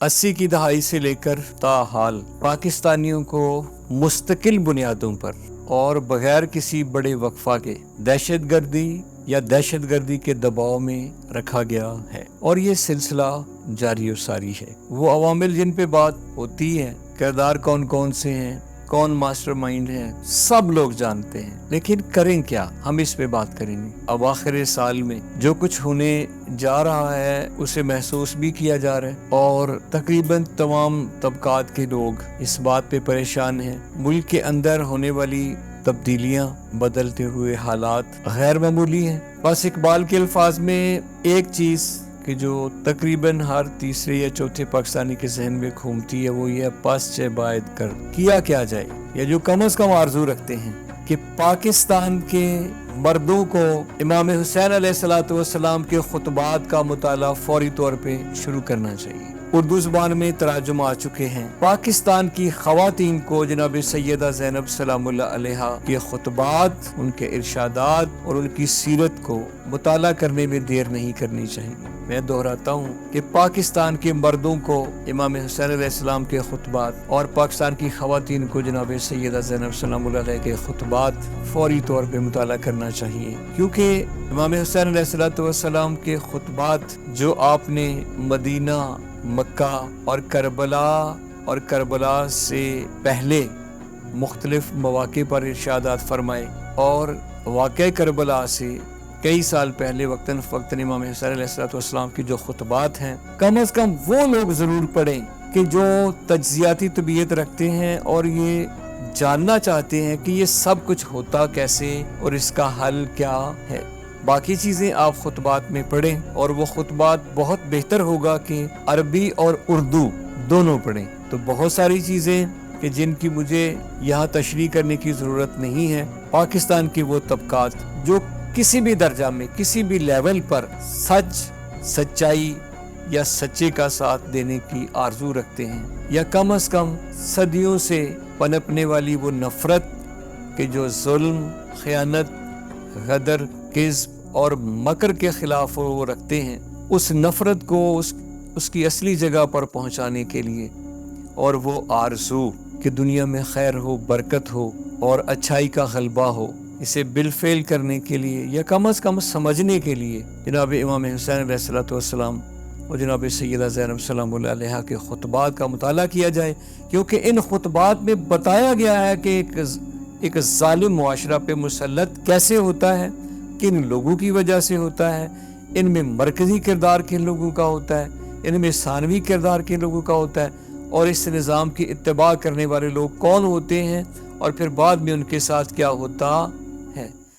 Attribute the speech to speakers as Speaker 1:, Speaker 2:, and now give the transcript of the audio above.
Speaker 1: 80 کی دہائی سے لے کر تاحال پاکستانیوں کو مستقل بنیادوں پر اور بغیر کسی بڑے وقفہ کے دہشت گردی یا دہشت گردی کے دباؤ میں رکھا گیا ہے، اور یہ سلسلہ جاری و ساری ہے۔ وہ عوامل جن پہ بات ہوتی ہے، کردار کون کون سے ہیں، کون ماسٹر مائنڈ ہیں، سب لوگ جانتے ہیں، لیکن کریں کیا؟ ہم اس پہ بات کریں گے۔ اواخر سال میں جو کچھ ہونے جا رہا ہے اسے محسوس بھی کیا جا رہا ہے، اور تقریباً تمام طبقات کے لوگ اس بات پہ پریشان ہیں۔ ملک کے اندر ہونے والی تبدیلیاں، بدلتے ہوئے حالات غیر معمولی ہیں۔ بس اقبال کے الفاظ میں ایک چیز کہ جو تقریباً ہر تیسرے یا چوتھے پاکستانی کے ذہن میں گھومتی ہے، وہ یہ پس چہ باید کر کیا جائے، یا جو کم از کم آرزو رکھتے ہیں کہ پاکستان کے مردوں کو امام حسین علیہ السلام کے خطبات کا مطالعہ فوری طور پہ شروع کرنا چاہیے۔ اردو زبان میں تراجم آ چکے ہیں۔ پاکستان کی خواتین کو جناب سیدہ زینب سلام اللہ علیہا کے خطبات، ان کے ارشادات اور ان کی سیرت کو مطالعہ کرنے میں دیر نہیں کرنی چاہیے۔ میں دہراتا ہوں کہ پاکستان کے مردوں کو امام حسین علیہ السلام کے خطبات اور پاکستان کی خواتین کو جناب سیدہ زینب سلام اللہ علیہ کے خطبات فوری طور پہ مطالعہ کرنا چاہیے، کیونکہ امام حسین علیہ السلام کے خطبات جو آپ نے مدینہ، مکہ اور کربلا سے پہلے مختلف مواقع پر ارشادات فرمائے، اور واقعہ کربلا سے کئی سال پہلے وقتاً فوقتاً امام حسین علیہ السلام کی جو خطبات ہیں، کم از کم وہ لوگ ضرور پڑھیں کہ جو تجزیاتی طبیعت رکھتے ہیں اور یہ جاننا چاہتے ہیں کہ یہ سب کچھ ہوتا کیسے اور اس کا حل کیا ہے۔ باقی چیزیں آپ خطبات میں پڑھیں، اور وہ خطبات بہت بہتر ہوگا کہ عربی اور اردو دونوں پڑھیں۔ تو بہت ساری چیزیں کہ جن کی مجھے یہاں تشریح کرنے کی ضرورت نہیں ہے۔ پاکستان کی وہ طبقات جو کسی بھی درجہ میں، کسی بھی لیول پر سچ، سچائی یا سچے کا ساتھ دینے کی آرزو رکھتے ہیں، یا کم از کم صدیوں سے پنپنے والی وہ نفرت کہ جو ظلم، خیانت، غدر، کذب اور مکر کے خلاف وہ رکھتے ہیں، اس نفرت کو اس کی اصلی جگہ پر پہنچانے کے لیے، اور وہ آرزو کہ دنیا میں خیر ہو، برکت ہو اور اچھائی کا غلبہ ہو، اسے بالفعل کرنے کے لیے یا کم از کم سمجھنے کے لیے جناب امام حسین علیہ السلام اور جناب سیدہ زینب سلام اللہ علیہا کے خطبات کا مطالعہ کیا جائے، کیونکہ ان خطبات میں بتایا گیا ہے کہ ایک ظالم معاشرہ پہ مسلط کیسے ہوتا ہے، کن لوگوں کی وجہ سے ہوتا ہے، ان میں مرکزی کردار کن لوگوں کا ہوتا ہے، ان میں ثانوی کردار کن لوگوں کا ہوتا ہے، اور اس نظام کی اتباع کرنے والے لوگ کون ہوتے ہیں، اور پھر بعد میں ان کے ساتھ کیا ہوتا